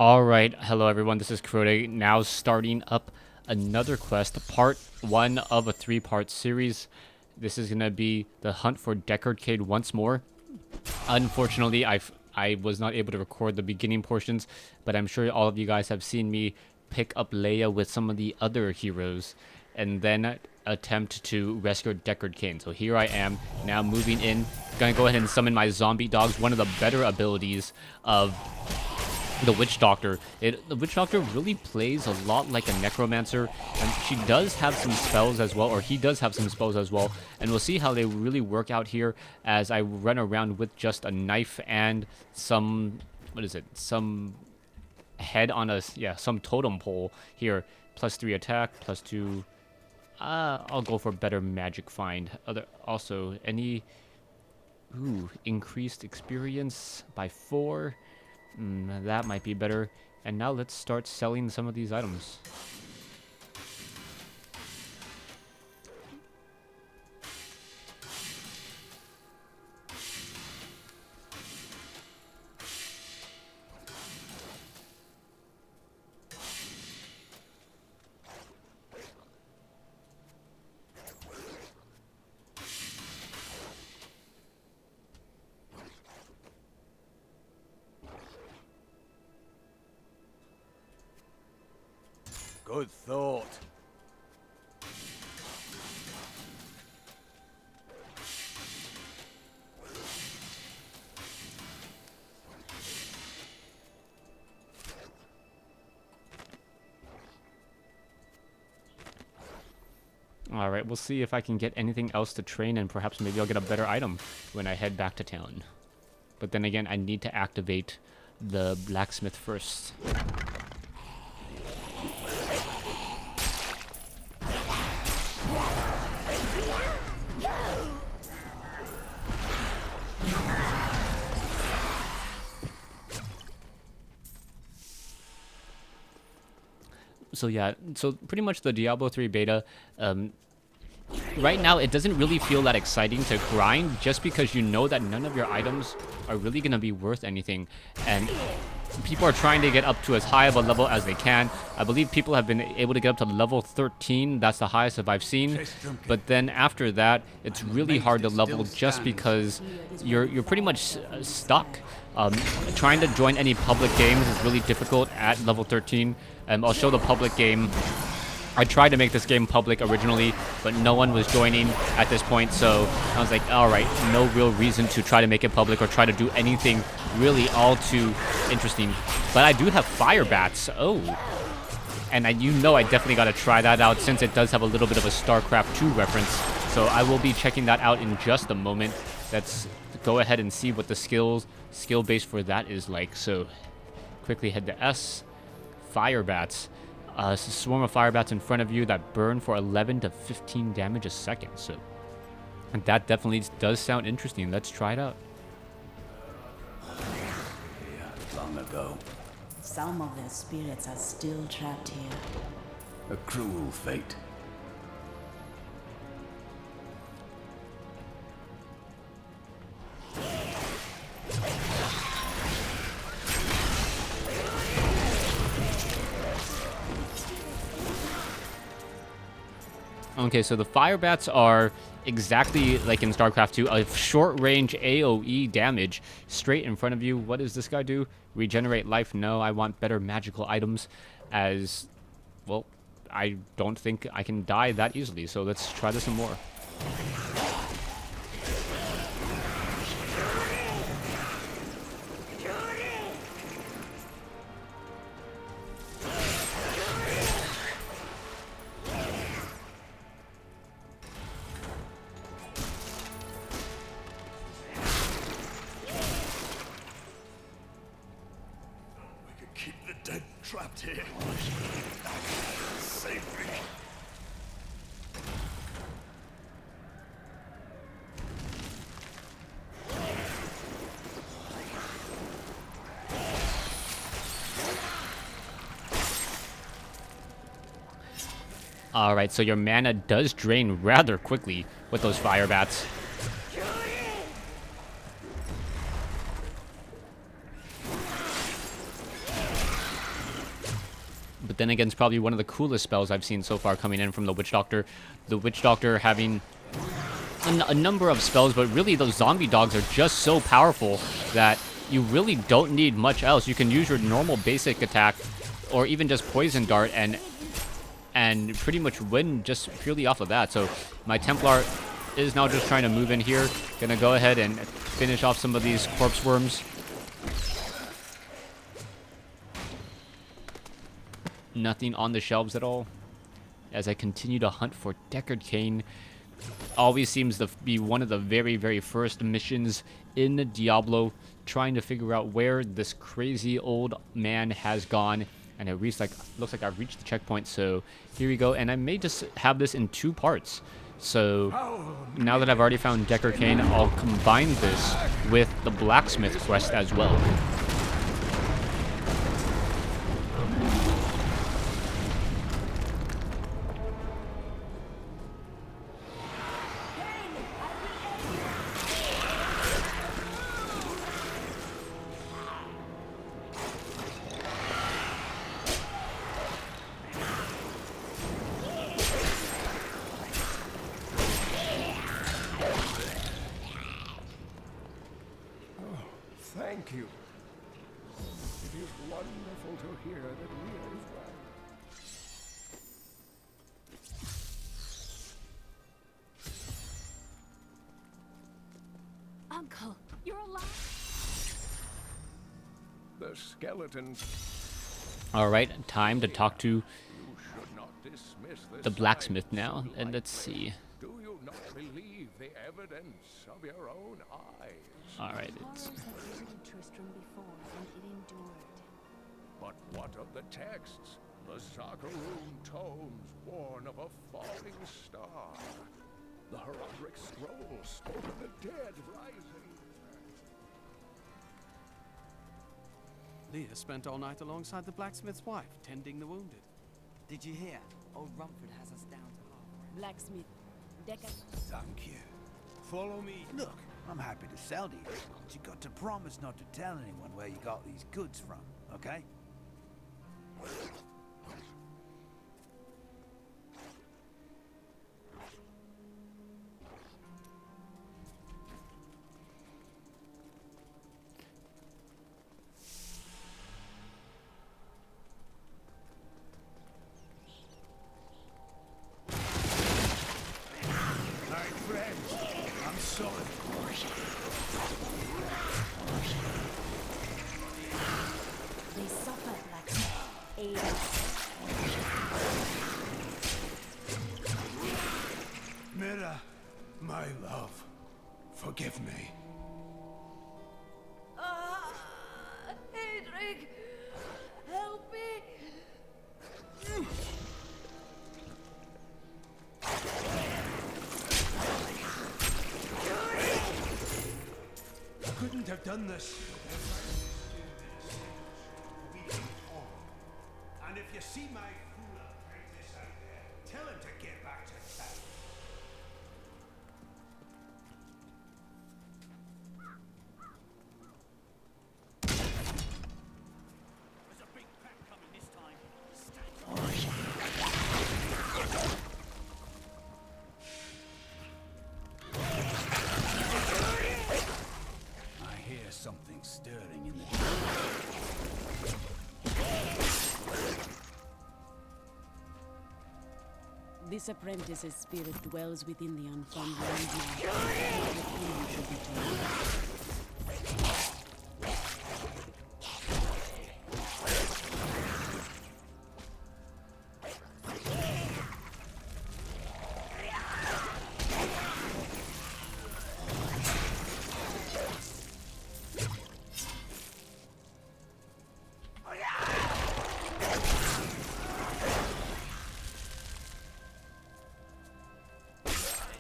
Alright, hello everyone, this is Kurode, now starting up another quest, part 1 of a 3-part series. This is going to be the hunt for Deckard Kane once more. Unfortunately, I was not able to record the beginning portions, but I'm sure all of you guys have seen me pick up Leia with some of the other heroes, and then attempt to rescue Deckard Kane. So here I am, now moving in, gonna go ahead and summon my zombie dogs, one of the better abilities of the Witch Doctor. The Witch Doctor really plays a lot like a Necromancer, and she does have some spells as well, or he does have some spells as well, and we'll see how they really work out here as I run around with just a knife and some, some head on a, some totem pole here. +3 attack, +2, I'll go for better magic find. Also, any, increased experience by 4. That might be better. And now let's start selling some of these items. Good thought. Alright, we'll see if I can get anything else to train, and perhaps maybe I'll get a better item when I head back to town. But then again, I need to activate the blacksmith first. So yeah, so pretty much the Diablo 3 beta, right now it doesn't really feel that exciting to grind, just because you know that none of your items are really going to be worth anything, and people are trying to get up to as high of a level as they can. I believe people have been able to get up to level 13, that's the highest that I've seen, but then after that, it's really hard to level just because you're pretty much stuck. Trying to join any public games is really difficult at level 13. I'll show the public game. I tried to make this game public originally, but no one was joining at this point, so I was like, alright, no real reason to try to make it public or try to do anything really all too interesting. But I do have fire bats. Oh. And I definitely got to try that out, since it does have a little bit of a StarCraft 2 reference. So I will be checking that out in just a moment. Let's go ahead and see what the skill base for that is like. So quickly head to S. Fire bats. It's a swarm of fire bats in front of you that burn for 11 to 15 damage a second. So that definitely does sound interesting. Let's try it out. Long ago. Some of their spirits are still trapped here. A cruel fate. Okay, so the fire bats are exactly like in StarCraft 2, a short-range AoE damage straight in front of you. What does this guy do? Regenerate life? No, I want better magical items, as, well, I don't think I can die that easily, so let's try this some more. Keep the dead trapped here. Save me. Alright, so your mana does drain rather quickly with those fire bats. then again, it's probably one of the coolest spells I've seen so far coming in from the Witch Doctor. The Witch Doctor having a number of spells, but really those zombie dogs are just so powerful that you really don't need much else. You can use your normal basic attack or even just poison dart and pretty much win just purely off of that. So my Templar is now just trying to move in here. Gonna go ahead and finish off some of these corpse worms. Nothing on the shelves at all as I continue to hunt for Deckard Kane. Always seems to be one of the very, very first missions in Diablo, trying to figure out where this crazy old man has gone. And it looks like I've reached the checkpoint, so here we go. And I may just have this in 2 parts. So now that I've already found Deckard Kane, I'll combine this with the Blacksmith quest as well. Thank you. It is wonderful to hear that we are well. Uncle, you're alive. The skeleton. All right, time to talk to You should not dismiss this the blacksmith sight now, so and let's lightly. see. Do you not believe the evidence of your own eyes? All right, it's Horrors have visited Tristram before, and it endured. But what of the texts? The Sakaroon tomes born of a falling star. The heraldic scrolls spoke of the dead rising. Leah spent all night alongside the blacksmith's wife, tending the wounded. Did you hear? Old Rumford has us down to half. Blacksmith, Deckard. Thank you. Follow me. Look, I'm happy to sell to you, but you got to promise not to tell anyone where you got these goods from, okay? They suffer, Blacksmith. Aid us. Mira, my love, forgive me. Hedrick, help me. Couldn't have done this. And if you see my fool apprentice out there, tell him to get back to town. There's a big pack coming this time. I hear something stirring in the This apprentice's spirit dwells within the unformed land now. The king should be told.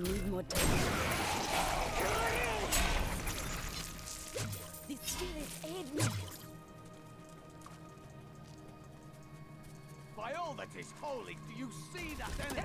Need more time. The spirit aid me. By all that is holy, do you see that enemy?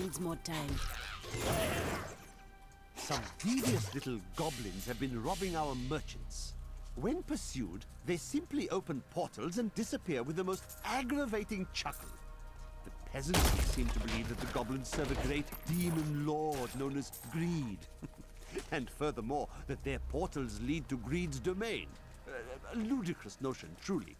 Needs more time. Some devious little goblins have been robbing our merchants. When pursued, they simply open portals and disappear with the most aggravating chuckle. The peasantry seem to believe that the goblins serve a great demon lord known as Greed. And furthermore, that their portals lead to Greed's domain. A ludicrous notion, truly.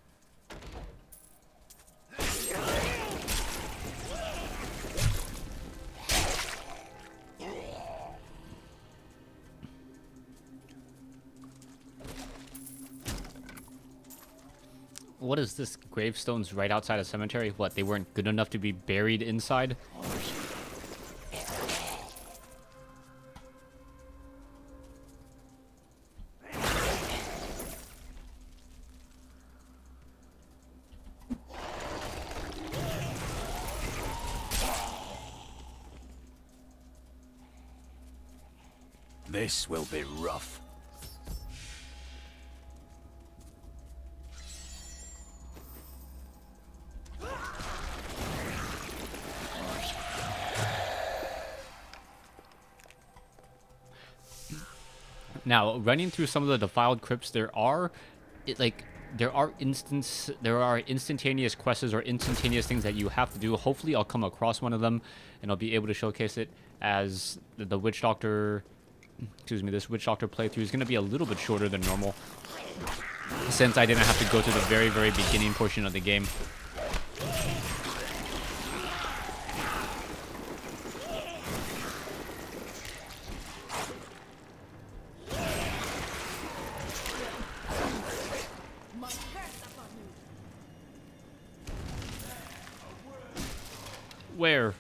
What is this? Gravestones right outside a cemetery? What, they weren't good enough to be buried inside? This will be rough. Now, running through some of the defiled crypts, there are instantaneous quests or instantaneous things that you have to do. Hopefully, I'll come across one of them, and I'll be able to showcase it as the Witch Doctor. Excuse me, this Witch Doctor playthrough is going to be a little bit shorter than normal, since I didn't have to go to the very, very beginning portion of the game. Where?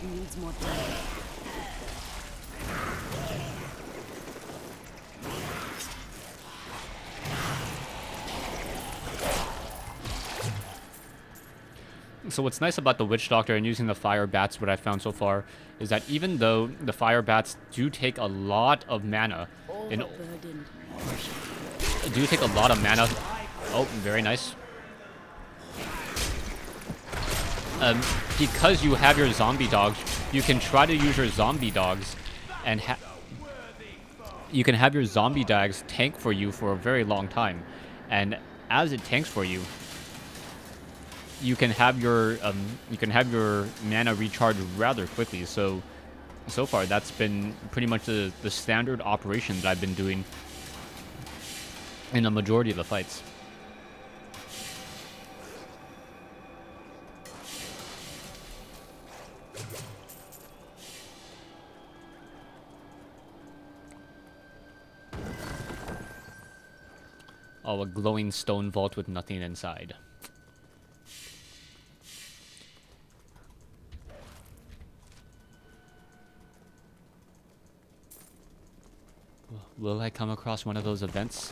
Needs more time. So what's nice about the Witch Doctor and using the fire bats, what I found so far, is that even though the fire bats do take a lot of mana, Overburdened. Oh, very nice. Because you have your zombie dogs, you can try to use your zombie dogs, and you can have your zombie dogs tank for you for a very long time, and as it tanks for you, you can have your mana recharge rather quickly. So far that's been pretty much the standard operation that I've been doing in a majority of the fights. Oh, a glowing stone vault with nothing inside. Will I come across one of those events?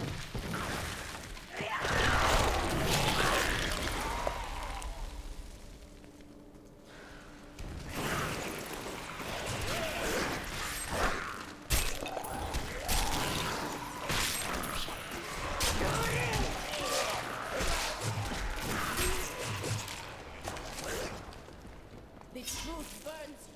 The truth burns.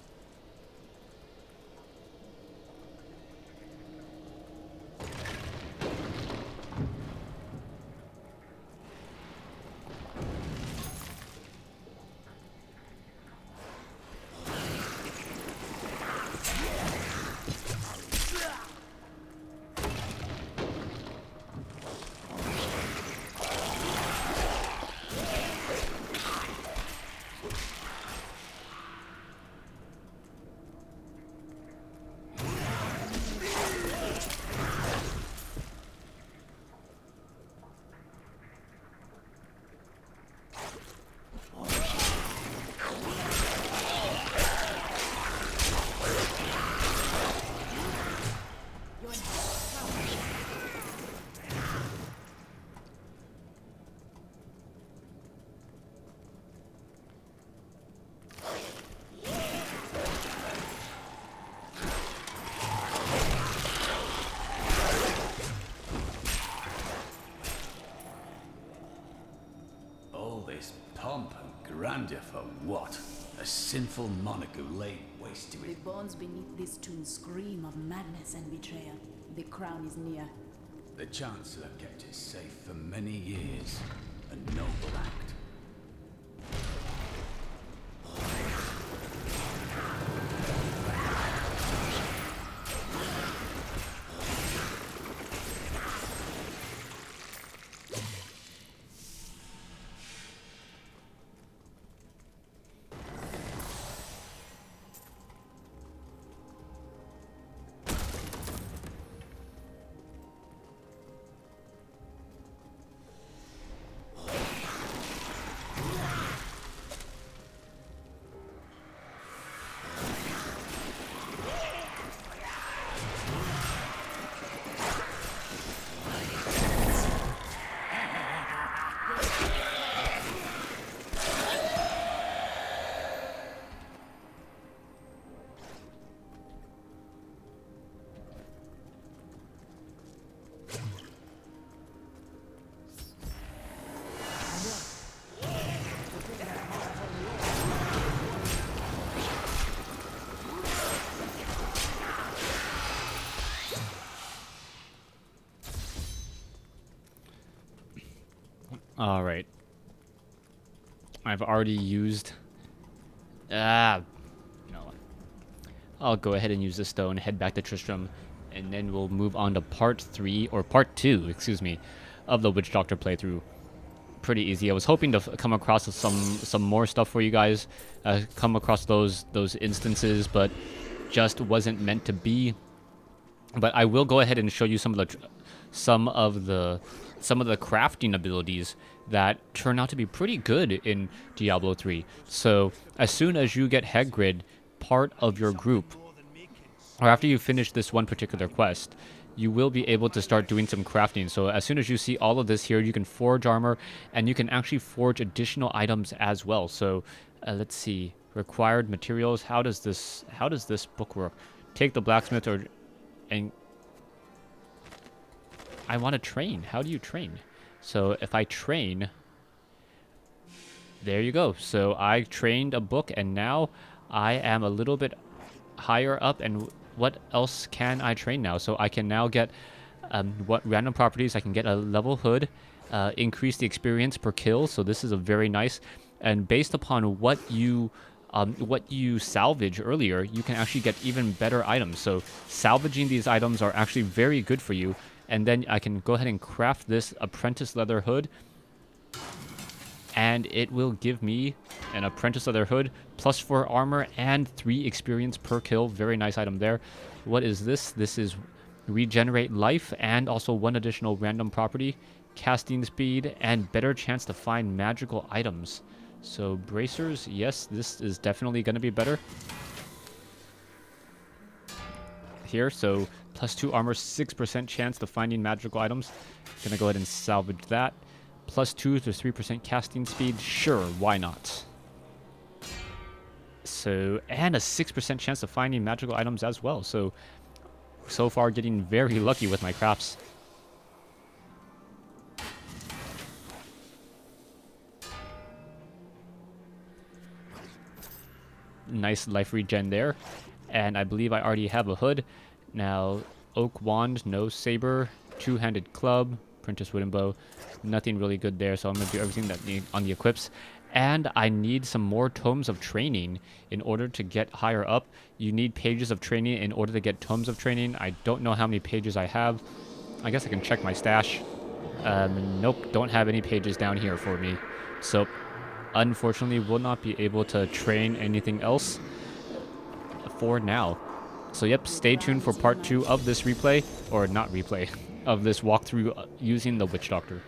And if for what? A sinful monarch who laid waste to The it. bones beneath this tomb scream of madness and betrayal. The crown is near. The Chancellor kept it safe for many years. A noble act. All right. I've already used... no. I'll go ahead and use the stone, head back to Tristram, and then we'll move on to part 3, or part 2, excuse me, of the Witch Doctor playthrough. Pretty easy. I was hoping to come across some more stuff for you guys, come across those instances, but just wasn't meant to be. But I will go ahead and show you some of the crafting abilities that turn out to be pretty good in Diablo 3. So as soon as you get Hagrid part of your group, or after you finish this one particular quest, you will be able to start doing some crafting. So as soon as you see all of this here, you can forge armor, and you can actually forge additional items as well. So let's see, required materials. How does this book work? Take the blacksmith and I want to train. How do you train? So if I train, there you go. So I trained a book, and now I am a little bit higher up. And what else can I train now? So I can now get what random properties. I can get a level hood, increase the experience per kill. So this is a very nice. And based upon what you salvage earlier, you can actually get even better items. So salvaging these items are actually very good for you. And then I can go ahead and craft this apprentice leather hood, and it will give me an apprentice leather hood plus 4 armor and 3 experience per kill. Very nice item there. What is this? This is regenerate life and also 1 additional random property, casting speed, and better chance to find magical items. So bracers, yes, this is definitely going to be better here. So plus 2 armor, 6% chance to finding magical items. Gonna go ahead and salvage that. Plus 2 to 3% casting speed. Sure, why not? So, and a 6% chance of finding magical items as well. So far getting very lucky with my crafts. Nice life regen there. And I believe I already have a hood. Now, oak wand, no saber, 2-handed club, apprentice wooden bow. Nothing really good there, so I'm going to do everything that on the equips. And I need some more tomes of training in order to get higher up. You need pages of training in order to get tomes of training. I don't know how many pages I have. I guess I can check my stash. Nope, don't have any pages down here for me. So, unfortunately, will not be able to train anything else for now. So yep, stay tuned for part 2 of this replay, or not replay, of this walkthrough using the Witch Doctor.